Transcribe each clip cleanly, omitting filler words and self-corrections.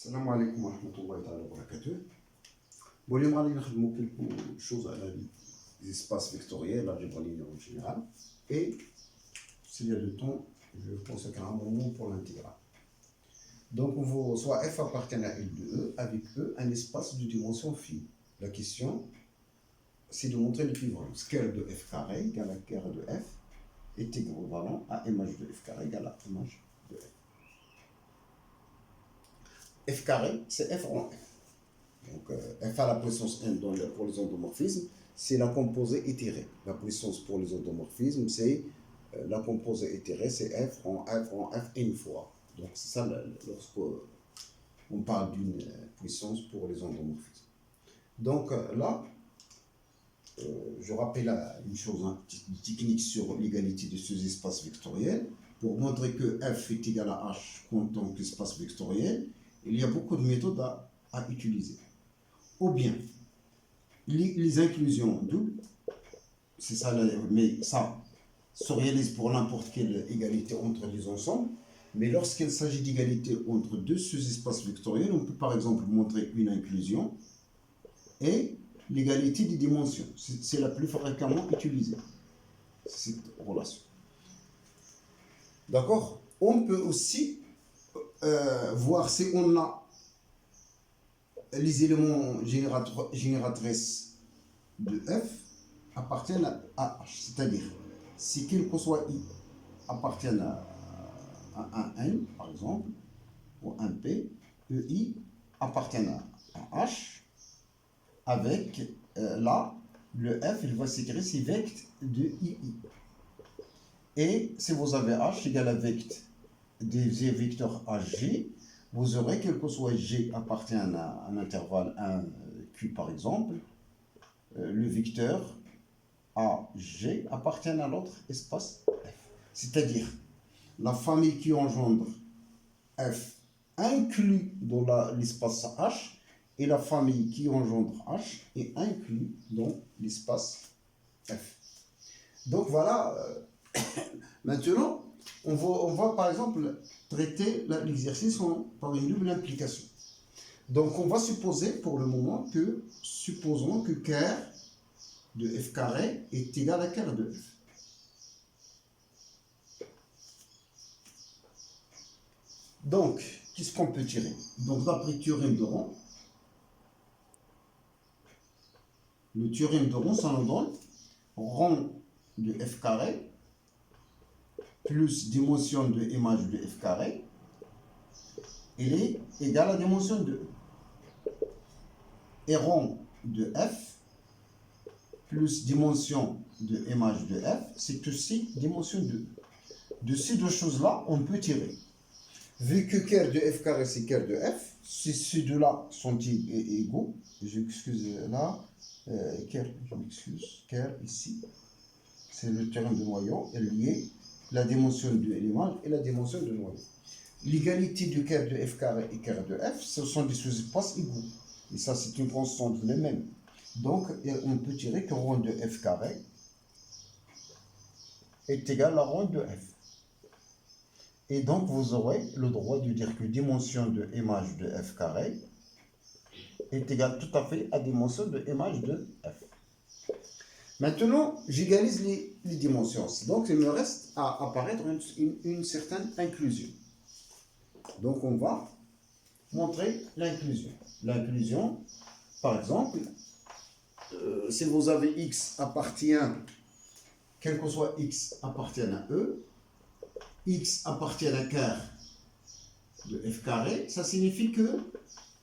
Salam alaikum wa rahmatullahi wa barakatuh. Bon, j'aimerais dire quelque chose à les espaces vectoriels, l'algèbre linéaire en général. Et s'il y a du temps, je consacre un moment pour l'intégrale. Donc, on voit soit f appartient à L de E, avec E, un espace de dimension phi. La question, c'est de montrer l'équivalence. Ker de f carré égale à ker de f est équivalent à image de f carré égale à image de f. F carré, c'est f en f. Donc, f à la puissance n pour les endomorphismes, c'est la composée éthérée. La puissance pour les endomorphismes, c'est la composée éthérée, c'est f en f n fois. Donc, c'est ça lorsqu'on parle d'une puissance pour les endomorphismes. Donc, là, je rappelle une chose, une technique sur l'égalité de ces espaces vectoriels. Pour montrer que f est égal à h en tant qu'espace vectoriel, il y a beaucoup de méthodes à utiliser. Ou bien, les inclusions doubles, c'est ça, mais ça se réalise pour n'importe quelle égalité entre les ensembles. Mais lorsqu'il s'agit d'égalité entre deux sous-espaces vectoriels, on peut par exemple montrer une inclusion et l'égalité des dimensions. C'est la plus fréquemment utilisée, cette relation. D'accord? On peut aussi voir si on a les éléments génératrices de f appartiennent à h, c'est-à-dire si quel que soit i appartiennent à un n, par exemple, ou un p, ei appartiennent à h, avec là, le f, il va s'écrire si vecte de ii. Et si vous avez h égale à vecte des vecteurs hg, vous aurez, quel que soit g appartient à un intervalle 1, q par exemple, le vecteur ag appartient à l'autre espace f. C'est-à-dire, la famille qui engendre f inclus dans l'espace h, et la famille qui engendre h est inclus dans l'espace f. Donc voilà, maintenant, on va par exemple traiter l'exercice par une double implication. Donc on va supposer pour le moment que, supposons que ker de f carré est égal à ker de f. Donc, qu'est-ce qu'on peut tirer? Donc d'après le théorème de Rond, ça nous donne rond de f carré plus dimension de image de f carré, il est égal à dimension de E. Et rond de f plus dimension de image de f, c'est aussi dimension de E. De ces deux choses-là, on peut tirer. Vu que ker de f carré, c'est ker de f, si ces deux-là sont égaux, j'excuse là, ker ici, c'est le théorème de noyau, est lié la dimension de l'image et la dimension de noyau. L'égalité de ker de f carré et ker de f, ce sont des sous-espaces égaux. Et ça, c'est une constante les mêmes. Donc, on peut tirer que rond de f carré est égal à rond de f. Et donc, vous aurez le droit de dire que dimension de image de f carré est égale tout à fait à dimension de image de f. Maintenant, j'égalise les dimensions. Donc, il me reste à apparaître une certaine inclusion. Donc, on va montrer l'inclusion. L'inclusion, par exemple, si vous avez x appartient, quel que soit x appartient à E, x appartient à ker de f carré, ça signifie que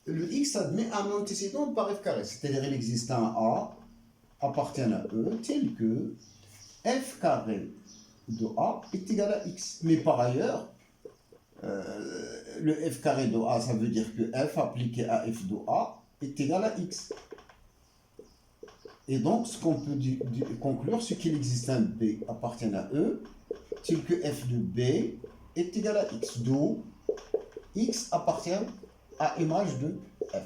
le x admet un antécédent par f carré, c'est-à-dire il existe un a appartient à E, tel que f carré de a est égal à x. Mais par ailleurs, le f carré de a, ça veut dire que f appliqué à f de a est égal à x. Et donc, ce qu'on peut conclure, c'est qu'il existe un b appartient à E, tel que f de b est égal à x, d'où x appartient à image de f.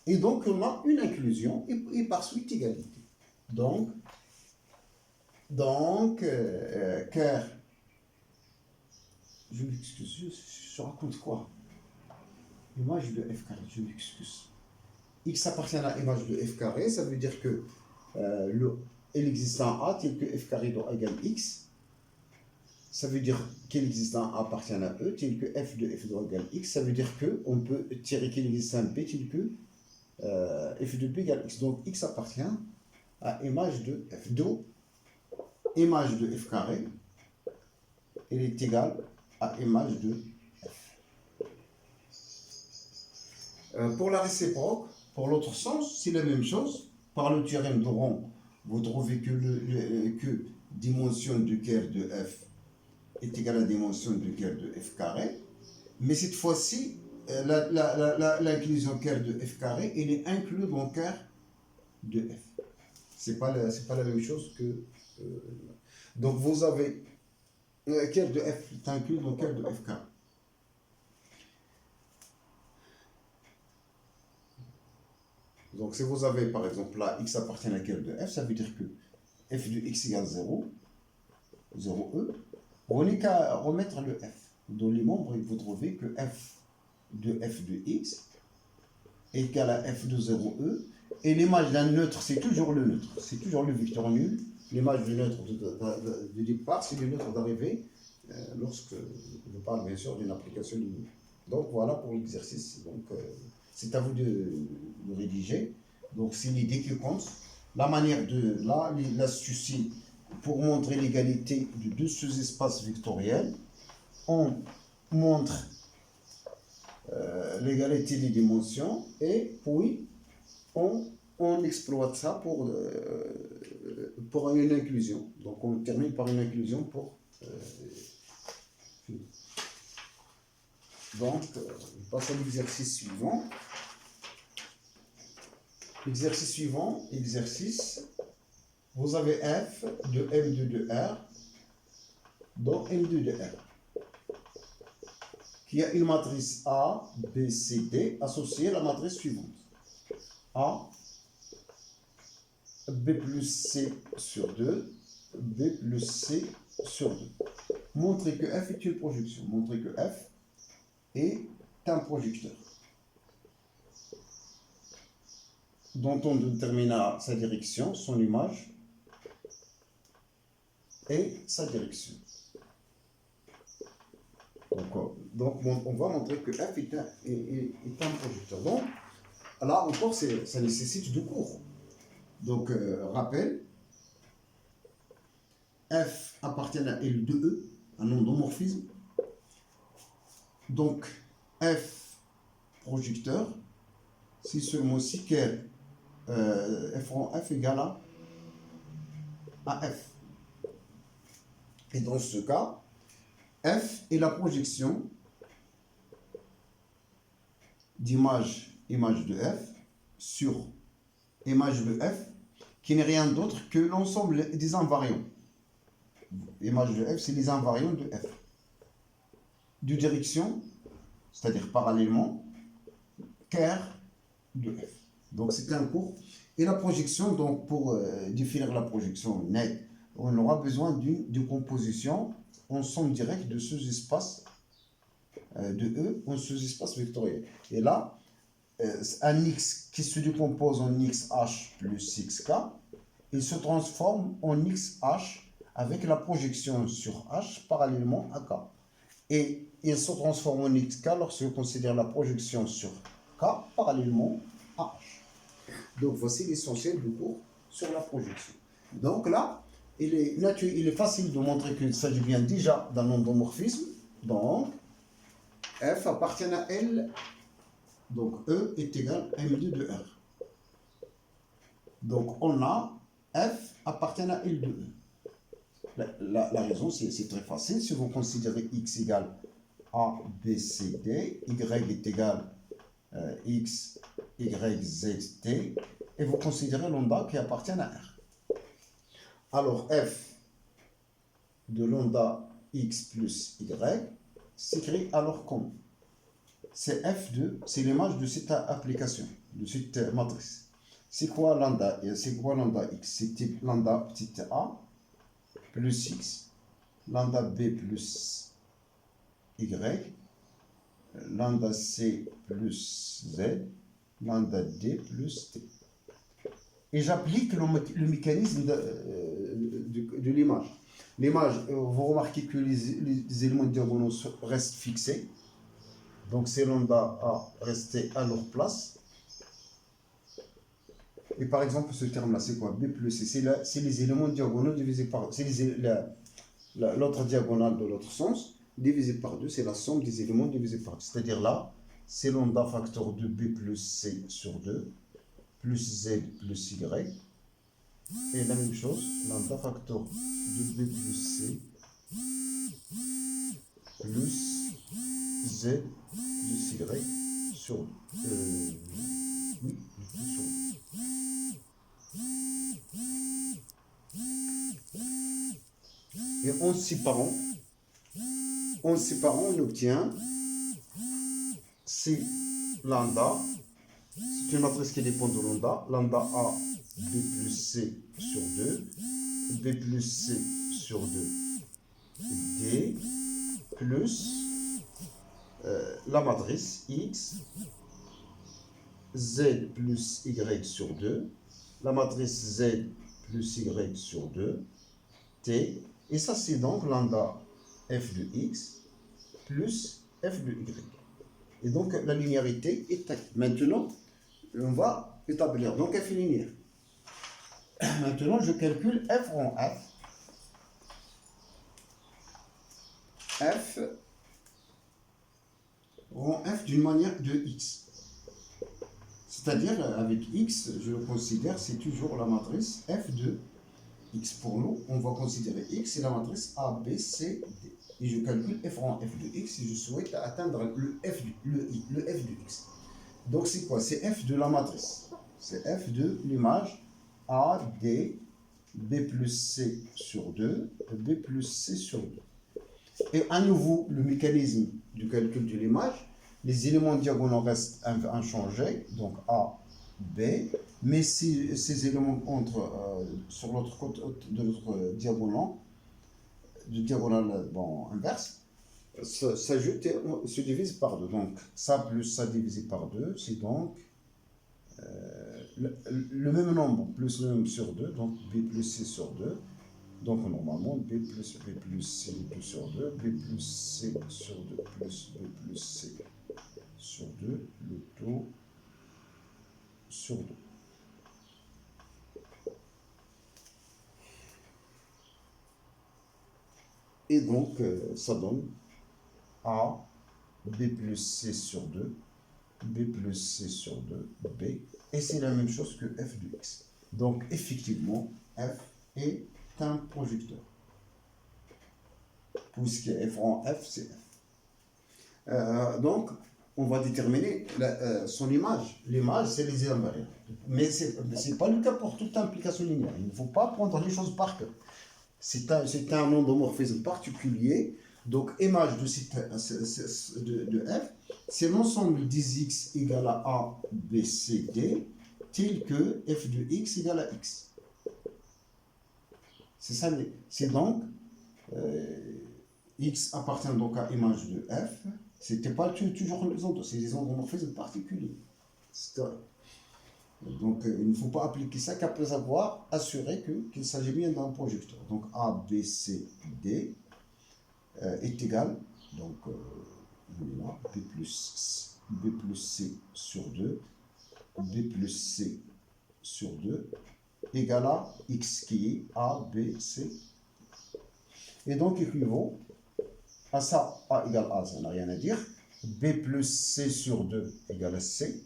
Et donc, on a une inclusion et par suite égalité. Donc, ker, je raconte quoi? image de f carré, je m'excuse. X appartient à image de f carré, ça veut dire que l'existant A tel que f carré doit égal x. Ça veut dire que l'existant A appartient à E tel que f de f doit égal x. Ça veut dire qu'on peut tirer que l'existant B tel que f de B égale x. Donc x appartient à image de f. Donc image de f carré, elle est égale à image de f. Pour la réciproque, pour l'autre sens, c'est la même chose. Par le théorème de Rond, vous trouvez que dimension du cœur de f est égale à la dimension du cœur de f carré. Mais cette fois-ci, l'inclusion cœur de f carré, elle est inclue dans cœur de f. C'est pas la même chose que... donc vous avez cœur de f est inclus dans cœur de f carré. Donc si vous avez par exemple là x appartient à cœur de f, ça veut dire que f de x égale 0, 0e, on n'est qu'à remettre le f dans les membres et vous trouvez que f de x est égal à f de 0e, et l'image d'un neutre, c'est toujours le neutre, c'est toujours le vecteur nul. L'image du neutre de départ, c'est le neutre d'arrivée, lorsque je parle bien sûr d'une application linéaire. Donc voilà pour l'exercice. Donc c'est à vous de rédiger. Donc c'est l'idée qui compte. La manière de l'astuce pour montrer l'égalité de deux sous-espaces vectoriels, on montre l'égalité des dimensions et puis on exploite ça pour une inclusion. Donc on termine par une inclusion pour donc on passe à l'exercice suivant. L'exercice suivant, vous avez f de M2 de R dans M2 de R, qui a une matrice A, B, C, D associée à la matrice suivante. A, B plus C sur 2, B plus C sur 2. Montrez que F est une projection. Montrez que F est un projecteur dont on déterminera sa direction, son image et sa direction. Donc on va montrer que F est un projecteur. Donc là encore, ça nécessite de cours. Donc rappel, F appartient à L de E, un endomorphisme. Donc F projecteur, si seulement si quel f rond f égale à f. Et dans ce cas, f est la projection image de f sur image de f, qui n'est rien d'autre que l'ensemble des invariants. Image de f, c'est les invariants de f. De direction, c'est-à-dire parallèlement, quart de f. Donc c'est un cours. Et la projection, donc pour définir la projection nette, on aura besoin d'une décomposition en somme directe de sous-espaces de E en sous-espace vectoriel. Et là, un x qui se décompose en xh plus xk, il se transforme en xh avec la projection sur h parallèlement à k. Et il se transforme en xk lorsque on considère la projection sur k parallèlement à h. Donc voici l'essentiel du cours sur la projection. Donc là, il est facile de montrer qu'il s'agit bien déjà d'un endomorphisme. Donc, F appartient à L. Donc, E est égal à M2 de R. Donc, on a F appartient à L de E. La raison, c'est très facile. Si vous considérez X égale A, B, C, D, Y est égal X, Y, Z, T, et vous considérez lambda qui appartient à R. Alors, F de lambda X plus Y s'écrit alors comme c'est c'est l'image de cette application, de cette matrice. C'est quoi lambda X? C'est type lambda petit a plus X, lambda B plus Y, lambda C plus Z, lambda D plus T. Et j'applique le mécanisme de l'image. L'image, vous remarquez que les éléments diagonaux restent fixés. Donc ces lambda A rester à leur place. Et par exemple, ce terme-là, c'est quoi? B plus C, c'est les éléments diagonaux divisés par... C'est l'autre diagonale de l'autre sens, divisé par 2, c'est la somme des éléments divisés par 2. C'est-à-dire là, c'est lambda facteur de B plus C sur 2, plus Z plus Y. Et la même chose, lambda facteur de B plus C, plus Z plus Y sur 2. Oui, sur 2. Et en séparant, on obtient C lambda, c'est une matrice qui dépend de lambda, lambda A, B plus C sur 2, B plus C sur 2, D, plus la matrice X, Z plus Y sur 2, la matrice Z plus Y sur 2, T, et ça c'est donc lambda f de X plus f de Y. Et donc la linéarité est acquise. Maintenant, on va établir donc f est linéaire. Maintenant, je calcule f rond f. F rond f d'une manière de x. C'est-à-dire, avec x, je le considère, c'est toujours la matrice f de x. Pour nous, on va considérer x, c'est la matrice A, B, C, D. Et je calcule f rond f de x et je souhaite atteindre le f de x. Donc, c'est quoi? C'est f de la matrice. C'est f de l'image A, D, B plus C sur 2, B plus C sur 2. Et à nouveau, le mécanisme du calcul de l'image, les éléments diagonaux restent inchangés, donc A, B, mais si ces éléments entrent sur l'autre côté de notre diagonale, inverse, s'ajoute et se divise par 2. Donc, ça plus ça divisé par 2, c'est donc le même nombre plus le même sur 2, donc B plus C sur 2. Donc, normalement, B plus C sur 2, B plus C sur 2 plus B plus C sur 2, le tout sur 2. Et donc, ça donne A, B plus C sur 2, B plus C sur 2, B. Et c'est la même chose que f de x. Donc, effectivement, f est un projecteur. Puisque f rond f, c'est f. Donc, on va déterminer son image. L'image, c'est les invariants. Mais ce n'est pas le cas pour toute implication linéaire. Il ne faut pas prendre les choses par cœur. C'est un endomorphisme particulier. Donc, image de f, c'est l'ensemble des x égale à A, B, C, D, tel que f de x égale à x. C'est ça. C'est donc, x appartient donc à image de f. C'était pas toujours les endomorphismes, c'est des endomorphismes particuliers. Donc, il ne faut pas appliquer ça qu'après avoir assuré qu'il s'agit bien d'un projecteur. Donc, A, B, C, D est égal, donc, là, B plus C sur 2, B plus C sur 2, égale à X qui est A, B, C. Et donc, équivaut à ça, A égale A, ça n'a rien à dire. B plus C sur 2 égale à C.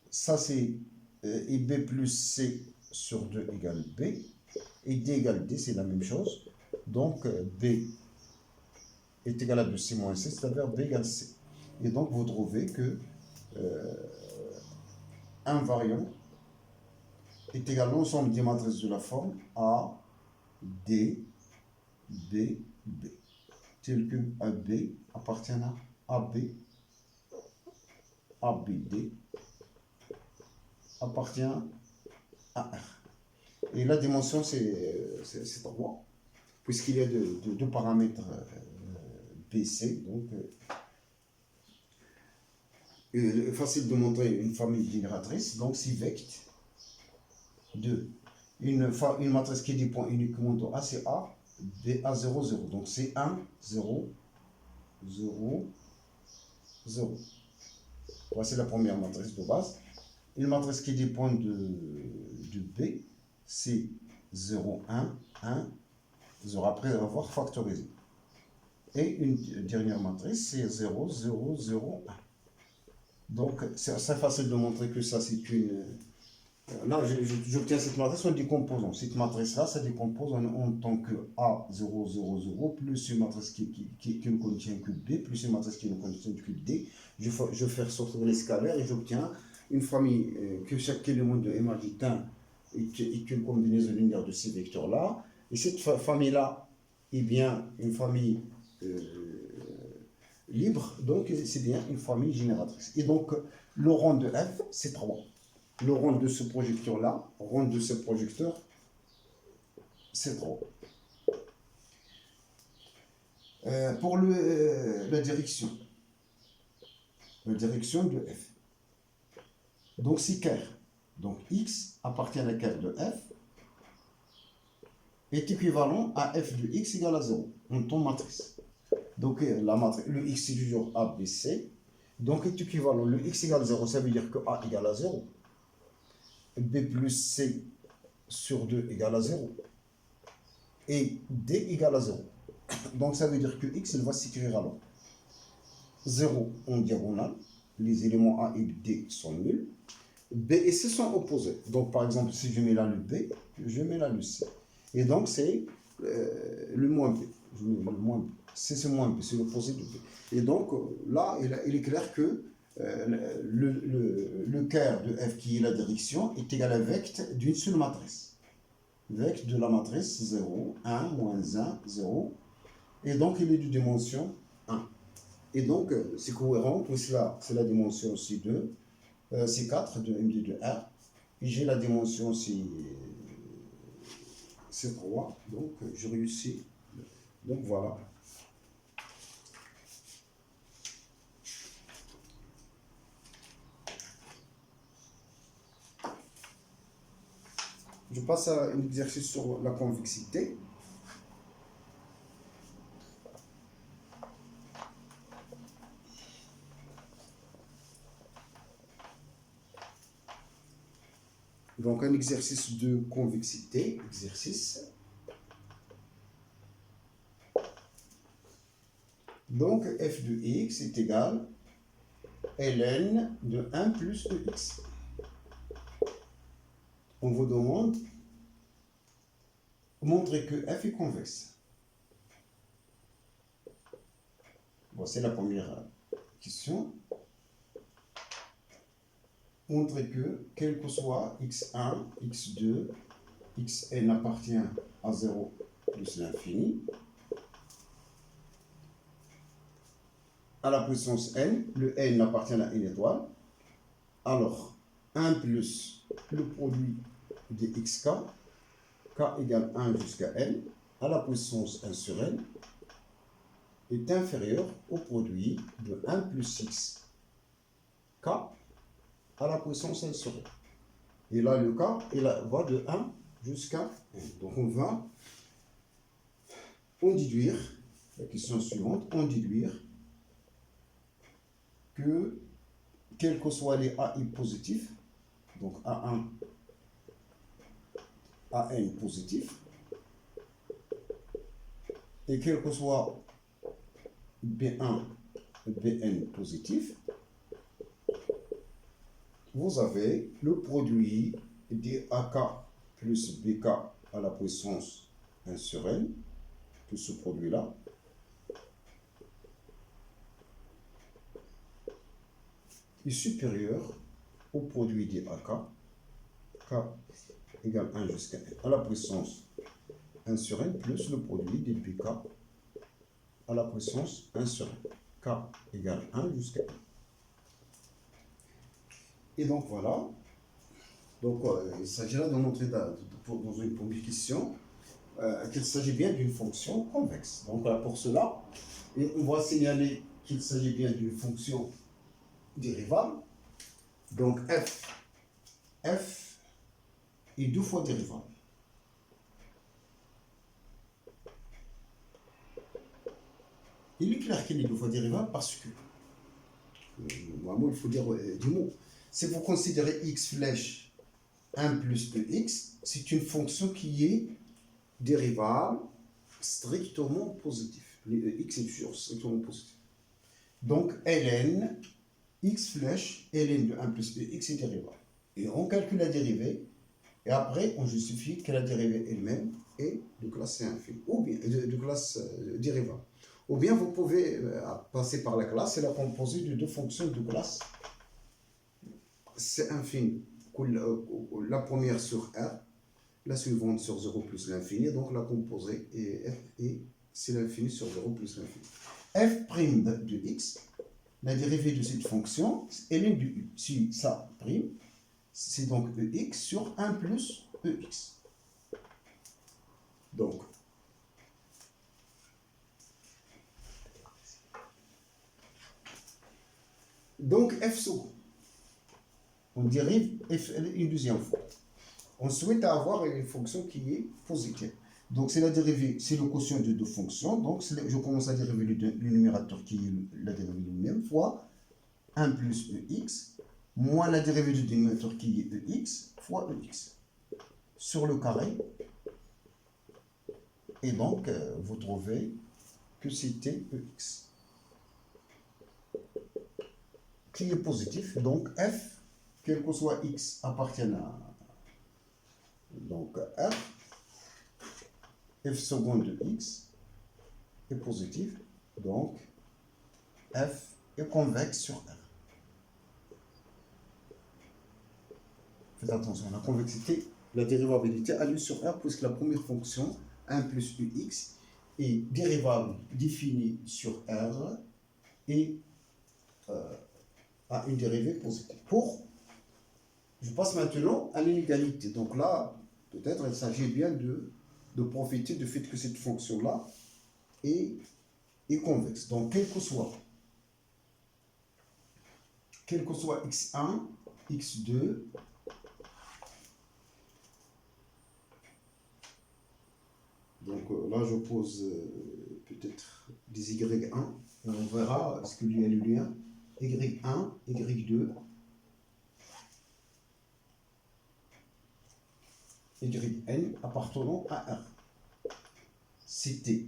Ça, c'est et B plus C sur 2 égale B. Et D égale D, c'est la même chose. Donc, B est égal à 2C moins C, c'est-à-dire B égale C. Et donc, vous trouvez que un variant est égal à l'ensemble des matrices de la forme A, D, B, B. Tel que AB appartient à AB, ABD appartient à R. Et la dimension, c'est 3, puisqu'il y a deux paramètres BC, donc facile de montrer une famille génératrice. Donc, si vect de une matrice qui dépend uniquement de A, c'est A, B, A, 0, 0. Donc, c'est 1, 0, 0, 0. Voici la première matrice de base. Une matrice qui dépend de B, c'est 0, 1, 1, 0, après avoir factorisé. Et une dernière matrice, c'est 0, 0, 0, 1. Donc, c'est assez facile de montrer que ça, c'est une... Là, j'obtiens cette matrice en décomposant. Cette matrice-là, ça décompose en tant que A0, 0, 0, plus une matrice qui ne contient que B, plus une matrice qui ne contient que D. Je vais faire sortir les scalaires et j'obtiens une famille que chaque élément de M adjoint est une combinaison linéaire de ces vecteurs-là. Et cette famille-là est bien une famille libre, donc c'est bien une famille génératrice. Et donc, le rang de F, c'est 3. Le rang de ce projecteur-là, rang de ce projecteur, c'est 3. Pour la direction de F. Donc, c'est ker. Donc, X appartient à la ker de F est équivalent à F de X égale à 0 en ton matrice. Donc, la matrice, le X, c'est toujours A, B, C. Donc, est équivalent. Le X égale 0, ça veut dire que A égale à 0. B plus C sur 2 égale à 0. Et D égale à 0. Donc, ça veut dire que X, il va s'écrire alors 0 en diagonale. Les éléments A et D sont nuls. B et C sont opposés. Donc, par exemple, si je mets là le B, je mets là le C. Et donc, c'est le moins B. Je mets le moins B. C, c'est moins B, c'est l'opposé de B. Et donc, là, il est clair que le ker de F, qui est la direction, est égal à vect d'une seule matrice. Vect de la matrice 0, 1, moins 1, 0. Et donc, il est de dimension 1. Et donc, c'est cohérent, que cela, c'est la dimension C2, C4 de MD de R. Et j'ai la dimension C3. Donc, je réussis. Donc, voilà. Je passe à un exercice sur la convexité. Donc, un exercice de convexité. Donc, f de x est égal à ln de 1 plus de x. On vous demande de montrer que f est convexe. Voici la première question. Montrer que, quel que soit x1, x2, xn appartient à 0 plus l'infini, à la puissance n, le n appartient à n étoile, alors 1 plus le produit de xk, k égale 1 jusqu'à n, à la puissance 1 sur n, est inférieur au produit de 1 plus x, k, à la puissance 1 sur n. Et là, le k, il va de 1 jusqu'à n. Donc, on va en déduire, la question suivante, en déduire que, quels que soient les AI positifs, donc A1, AN positif, et quel que soit B1, BN positif, vous avez le produit des AK plus BK à la puissance 1 sur N, tout ce produit-là, est supérieur au produit des AK, K égale 1 jusqu'à N, à la puissance 1 sur N, plus le produit des BK à la puissance 1 sur N, K égale 1 jusqu'à N. Et donc voilà, donc il s'agit là de montrer dans une première question qu'il s'agit bien d'une fonction convexe. Donc pour cela, on va signaler qu'il s'agit bien d'une fonction dérivable. Donc f est 2 fois dérivable. Il est clair qu'il est 2 fois dérivable parce que, normalement, il faut dire du mot. Si vous considérez x flèche 1 plus ex, c'est une fonction qui est dérivable strictement positif. X est toujours strictement positif. Donc, ln, x flèche, ln de 1 plus ex est dérivable. Et on calcule la dérivée, et après, on justifie que la dérivée elle-même est de classe C infime, ou bien de classe dérivable. Ou bien vous pouvez passer par la classe et la composer de 2 fonctions de classe C infime. La première sur R, la suivante sur 0 plus l'infini, donc la composée et c'est l'infini sur 0 plus l'infini. F' de x, la dérivée de cette fonction, est ln de u. Si ça prime, c'est donc ex sur 1 plus ex. Donc f second. On dérive f une deuxième fois. On souhaite avoir une fonction qui est positive. Donc c'est la dérivée, c'est le quotient de 2 fonctions. Donc je commence à dériver le numérateur qui est la dérivée de même fois 1 plus ex moins la dérivée du dénominateur qui est ex fois ex sur le carré. Et donc vous trouvez que c'était ex qui est positif. Donc f, quel que soit x, appartient à donc r. F seconde de x est positif, donc f est convexe sur R. Faites attention, la convexité, la dérivabilité a lieu sur R puisque la première fonction, 1 plus ux, est dérivable définie sur R et a une dérivée positive. Je passe maintenant à l'inégalité. Donc là, peut-être il s'agit bien de profiter du fait que cette fonction-là est convexe. Donc, quel que soit x1, x2, donc là, je pose peut-être des y1, et on verra ce qu'il y a le lien y1, y2, yn appartenant à R. C'était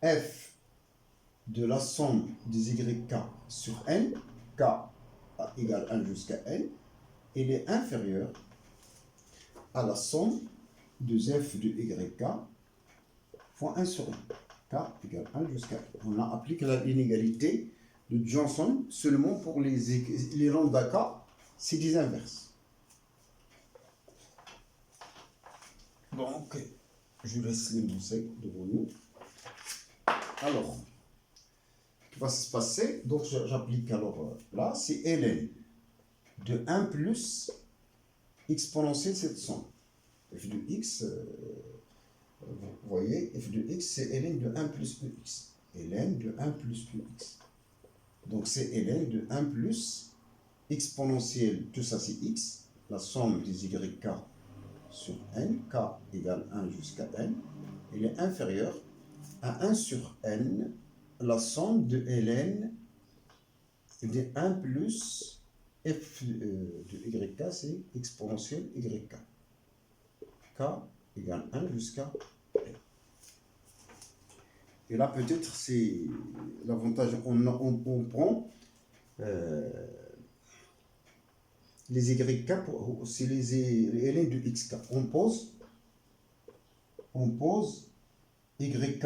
f de la somme des yk sur n, k égale 1 jusqu'à n, il est inférieur à la somme de f de yk fois 1 sur n, k égale 1 jusqu'à n. On a appliqué l'inégalité de Johnson seulement pour les lambda k, c'est des inverses. Donc, je laisse l'énoncé devant nous. Alors, ce qui va se passer, donc j'applique alors là, c'est ln de 1 plus exponentielle cette somme. F de x, vous voyez, f de x, c'est ln de 1 plus ux. ln de 1 plus ux. Donc, c'est ln de 1 plus exponentielle, tout ça c'est x, la somme des yk sur n, k égale 1 jusqu'à n, il est inférieur à 1 sur n, la somme de ln de 1 plus f de yk, c'est exponentielle yk. K égale 1 jusqu'à n. Et là, peut-être, c'est l'avantage, on prend les YK, c'est les ln de XK. On pose YK,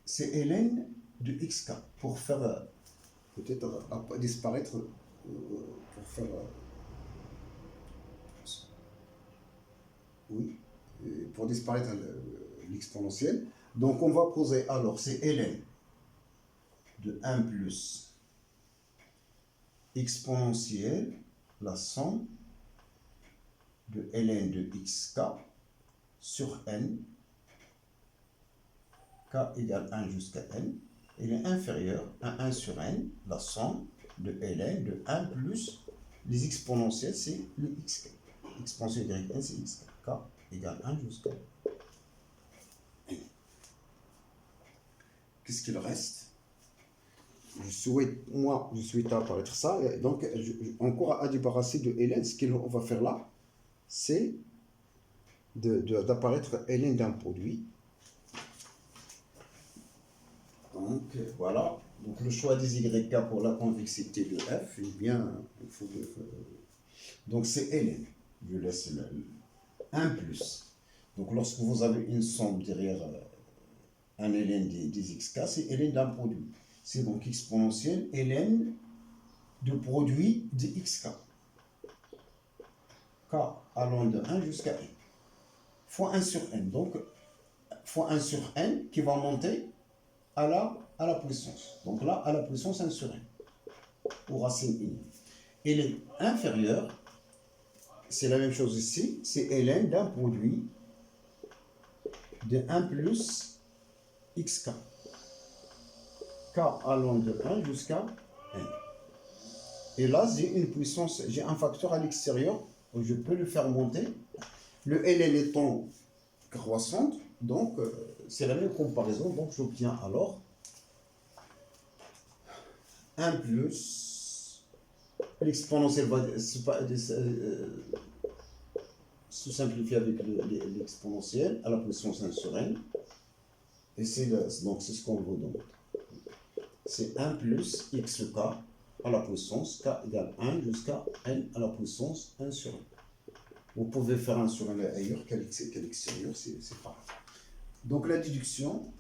c'est ln de XK, pour faire peut-être disparaître, pour faire, oui, pour disparaître l'exponentielle. Donc on va poser alors, c'est ln de 1 plus exponentielle, la somme de ln de xk sur n, k égale 1 jusqu'à n, il est inférieur à 1 sur n, la somme de ln de 1 plus les exponentielles, c'est le xk. Exponentielle yn, c'est xk. K égale 1 jusqu'à n. Qu'est-ce qu'il reste? Je souhaite apparaître ça. Donc, encore à débarrasser de ln. Ce qu'on va faire là, c'est d'apparaître ln d'un produit. Donc, voilà. Donc, le choix des YK pour la convexité de F, eh bien, il faut donc, c'est ln. Je laisse le 1 plus. Donc, lorsque vous avez une somme derrière un ln des xk, c'est ln d'un produit. C'est donc exponentielle ln de produit de xk. K allant de 1 jusqu'à n. Fois 1 sur n. Donc, fois 1 sur n qui va monter à la puissance. Donc là, à la puissance 1 sur n. Ou racine unique. Et ln inférieur, c'est la même chose ici. C'est ln d'un produit de 1 plus xk. K allant de 1 jusqu'à n. Et là, j'ai une puissance, j'ai un facteur à l'extérieur où je peux le faire monter. Le ln étant croissante, donc c'est la même comparaison. Donc j'obtiens alors 1 plus l'exponentielle va se simplifier avec l'exponentielle à la puissance 1 sur n. Et donc c'est ce qu'on vous donne. C'est 1 plus xk à la puissance k égale 1 jusqu'à n à la puissance 1 sur n. Vous pouvez faire 1 sur n ailleurs qu'à l'extérieur, c'est pareil. Donc la déduction,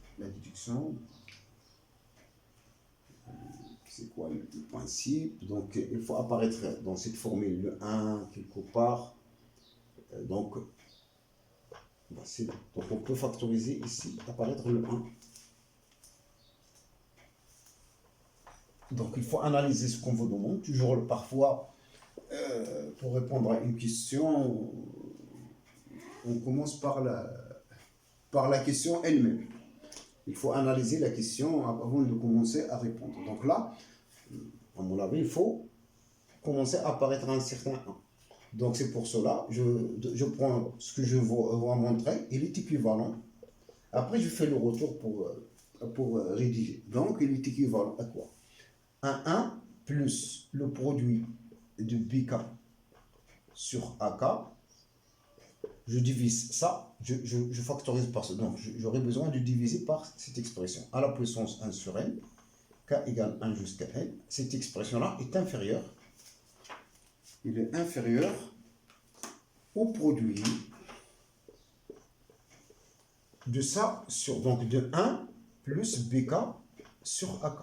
c'est quoi le principe? Donc il faut apparaître dans cette formule le 1 quelque part. Donc c'est bon. Donc on peut factoriser ici, apparaître le 1. Donc il faut analyser ce qu'on vous demande. Toujours parfois, pour répondre à une question, on commence par la question elle-même. Il faut analyser la question avant de commencer à répondre. Donc là, à mon avis, il faut commencer à apparaître un certain 1. Donc c'est pour cela, je prends ce que je vous montrer, il est équivalent. Après, je fais le retour pour rédiger. Donc il est équivalent à quoi? Un 1 plus le produit de BK sur AK. Je divise ça, je factorise par ça. Donc, j'aurai besoin de diviser par cette expression. À la puissance 1 sur n, k égale 1 jusqu'à n. Cette expression-là est inférieure. Il est inférieur au produit de ça sur, donc de 1 plus bk sur ak.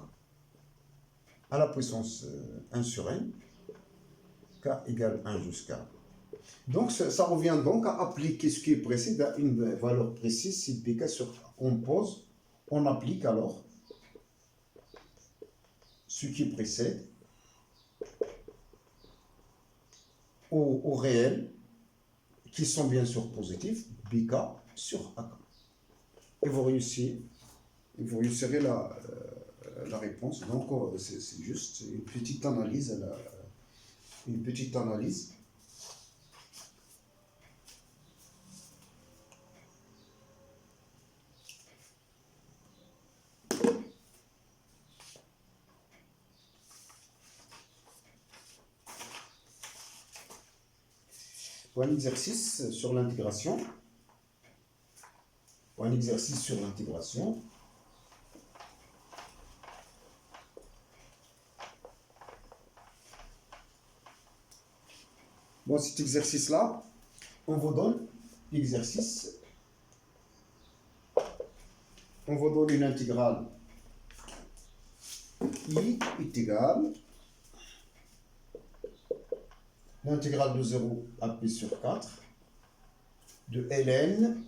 À la puissance 1 sur n, k égale 1 jusqu'à. Donc, ça revient donc à appliquer ce qui est précédent à une valeur précise, c'est bk sur a. On pose, on applique alors ce qui précède au réel, qui sont bien sûr positifs, bk sur ak. Et vous réussirez la réponse. Donc, c'est juste une petite analyse. Pour un exercice sur l'intégration. Bon, cet exercice-là, on vous donne l'exercice. On vous donne une intégrale I est égale l'intégrale de 0 à p sur 4 de ln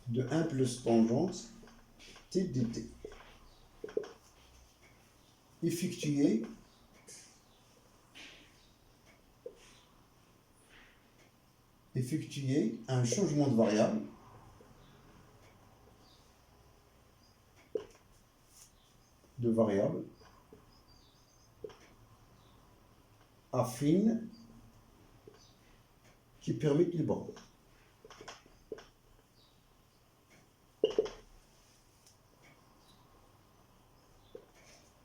de 1 plus tangente t dt. Effectuer un changement de variable affine qui permettent les bornes.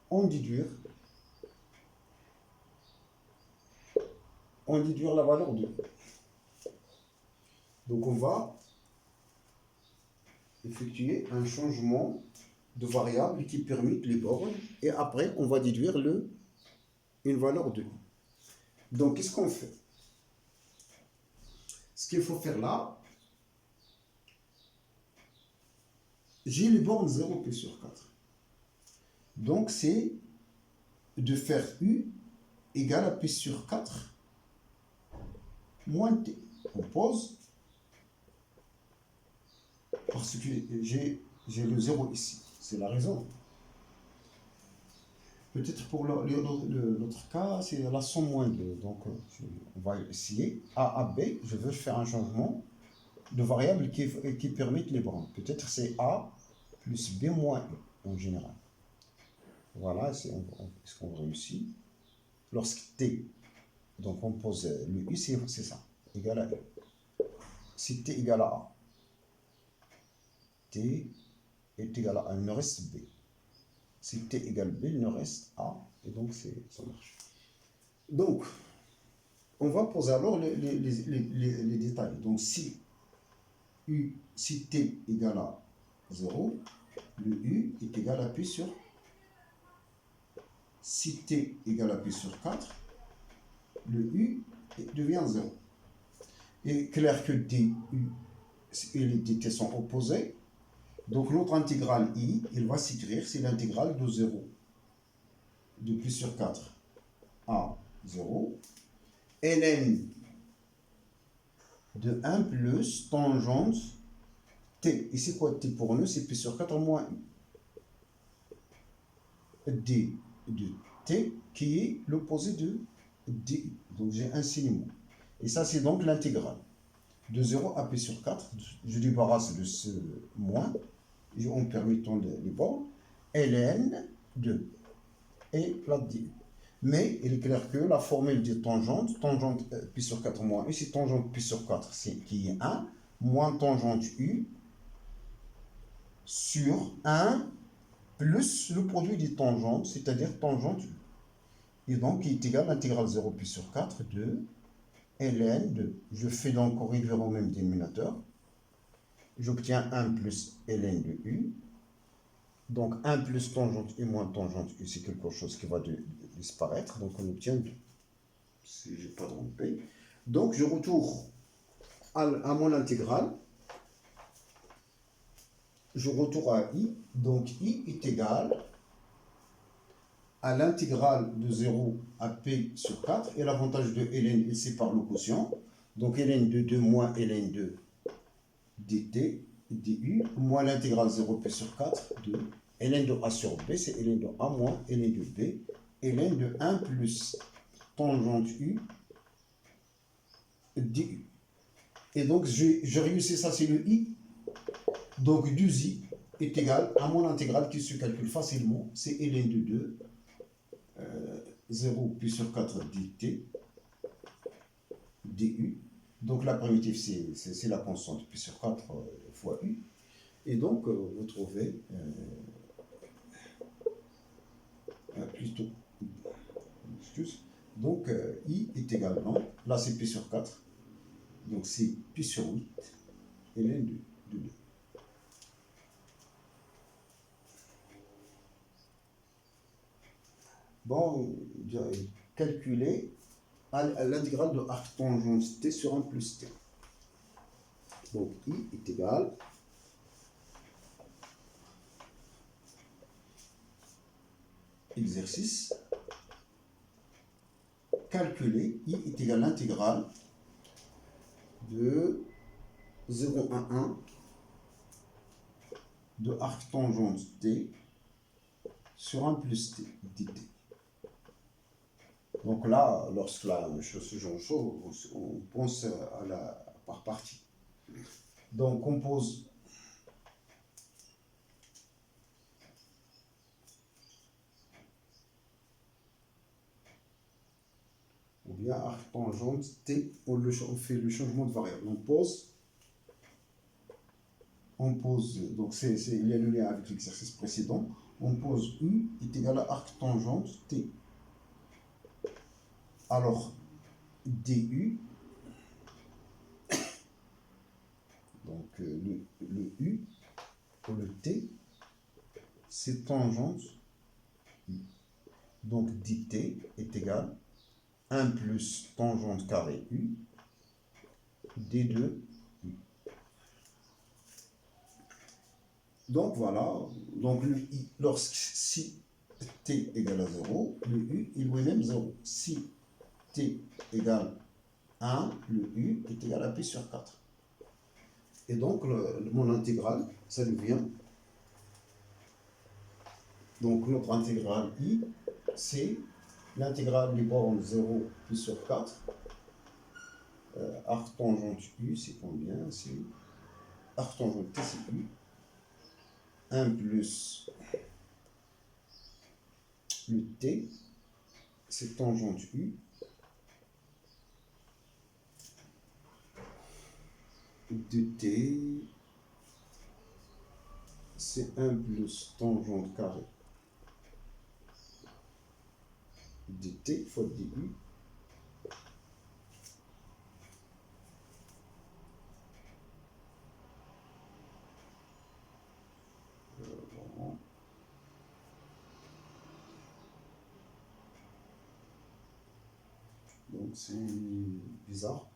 En déduire la valeur de. Donc on va effectuer un changement de variable qui permettent les bornes et après on va déduire une valeur de. Donc qu'est-ce qu'on fait? Ce qu'il faut faire là, j'ai les bornes 0 p sur 4. Donc c'est de faire u égale à p sur 4 moins t. On pose parce que j'ai le 0 ici. C'est la raison. Peut-être pour l'autre cas, c'est la somme moins 2. Donc, on va essayer. A à B, je veux faire un changement de variable qui permette les bornes. Peut-être c'est A plus B moins E en général. Voilà, est-ce qu'on réussit? Lorsque T, donc on pose le U, c'est ça, égal à E. Si T égale à A, T est égal à A, il me reste B. Si T égale B, il me reste A, et donc ça marche. Donc, on va poser alors les détails. Donc, si T égale à 0, le U est égal à P sur. Si T égale à P sur 4, le U devient 0. Et clair que DU et les DT sont opposés. Donc notre intégrale I, il va s'écrire, c'est l'intégrale de 0, de P sur 4 à 0, ln de 1 plus tangente T. Et c'est quoi T pour nous? C'est P sur 4 moins I. D de T qui est l'opposé de DU. Donc j'ai un signe. Et ça c'est donc l'intégrale. De 0 à P sur 4, je débarrasse de ce moins, en permettant les bornes, ln de et la DU. Mais il est clair que la formule de tangente P sur 4 moins U, c'est tangente P sur 4 qui est 1, moins tangente U sur 1 plus le produit des tangentes, c'est-à-dire tangente U. Et donc, il est égal à l'intégrale 0 P sur 4 de ln de, je fais donc réduire au même dénominateur, j'obtiens 1 plus ln de U. Donc 1 plus tangente U moins tangente U, c'est quelque chose qui va disparaître. Donc on obtient 2. Si je n'ai pas trompé. Donc je retourne à mon intégrale. Je retourne à I. Donc I est égal à l'intégrale de 0 à P sur 4. Et l'avantage de ln, il sépare le quotient. Donc ln de 2 moins ln de dt, du, moins l'intégrale 0 P sur 4 de ln de A sur B, c'est ln de A moins ln de B, ln de 1 plus tangente U du. Et donc, je réussis ça, c'est le I. Donc, du I est égal à mon intégrale qui se calcule facilement, c'est ln de 2, 0 P sur 4 dt, du. Donc, la primitive, c'est la constante P sur 4 fois U. Et donc, vous trouvez plutôt, excuse, donc I est également, là c'est P sur 4, donc c'est P sur 8, et ln de 2. Bon, calculer l'intégrale de arc tangente T sur 1 plus T. Donc I est égal exercice, calculer, I est égal à l'intégrale de 0 à 1 de arc tangente T sur 1 plus T dt. Donc là, lorsque ce genre de choses, on pense à la par partie. Donc on pose bien arc tangente T, on fait le changement de variable. On pose donc il y a le lien avec l'exercice précédent. On pose U est égal à arc tangente T. Alors, DU, donc le U ou le T, c'est tangente U. Donc, dt est égal à 1 plus tangente carré U, D2 U. Donc, voilà. Donc, si t égale à 0, le U est lui-même 0. Si t égale 1, le U est égal à P sur 4. Et donc, mon intégrale, ça devient... Donc, notre intégrale I, c'est l'intégrale des bornes 0 P sur 4. Arc tangente U, c'est combien? C'est arc tangente T, c'est U. 1 plus le T, c'est tangente U. De T, c'est 1 plus tangente carré de T fois du. Donc c'est bizarre.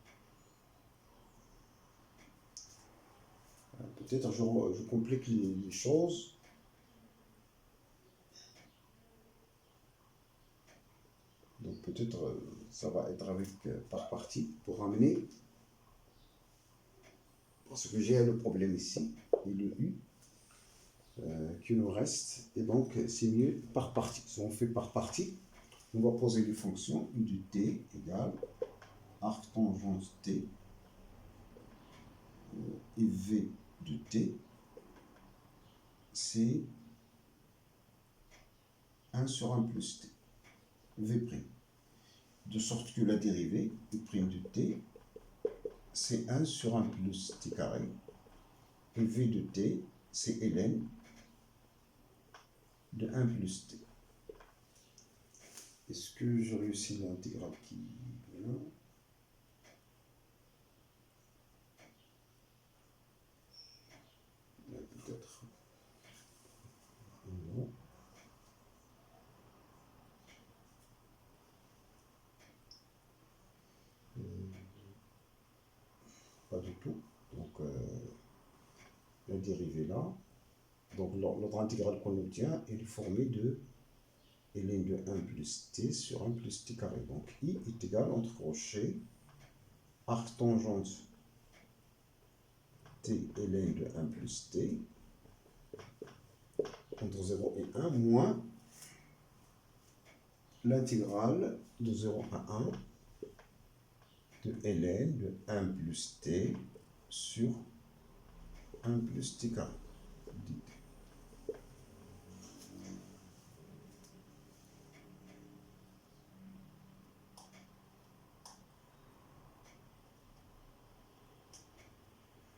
Peut-être je complique les choses. Donc peut-être ça va être avec par partie pour ramener. Parce que j'ai le problème ici, et le U qui nous reste. Et donc c'est mieux par partie. Si on fait par partie, on va poser les fonctions U de T égale arc tangente T et V de T, c'est 1 sur 1 plus T, V'. De sorte que la dérivée U' de T, c'est 1 sur 1 plus T carré. Et V de T, c'est ln de 1 plus T. Est-ce que je réussis l'intégrale qui vient? Peut-être. Non. Pas du tout. Donc, la dérivée là. Donc, notre intégrale qu'on obtient est formée de ln de 1 plus t sur 1 plus t carré. Donc, I est égal entre crochets arc tangente t ln de 1 plus t entre 0 et 1 moins l'intégrale de 0 à 1 de ln de 1 plus t sur 1 plus t carré.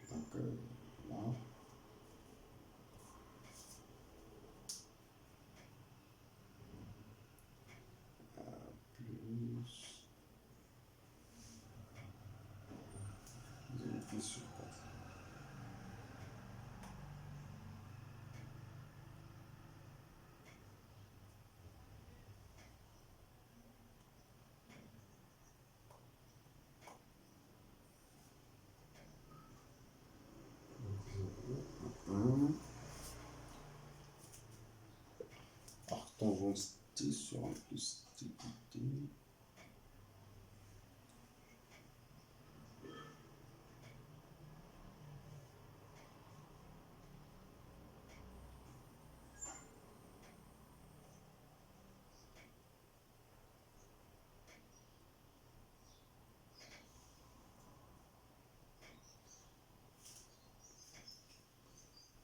Donc là, plus sur 4. Arc tangente t sur 1 plus t t.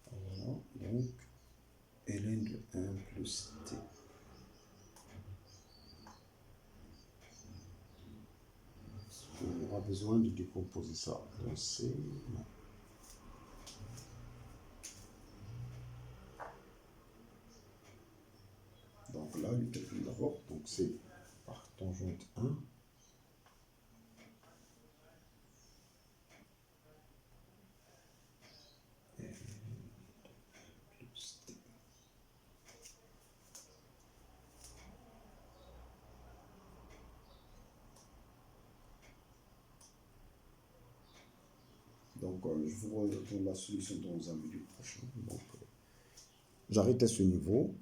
Voilà, donc ln de 1 plus t. pas besoin de décomposer ça. Donc c'est non. Donc là, le calcul d'abord, donc c'est par tangente 1. Donc, je vous redonne la solution dans un vidéo prochain. Donc, j'arrête à ce niveau.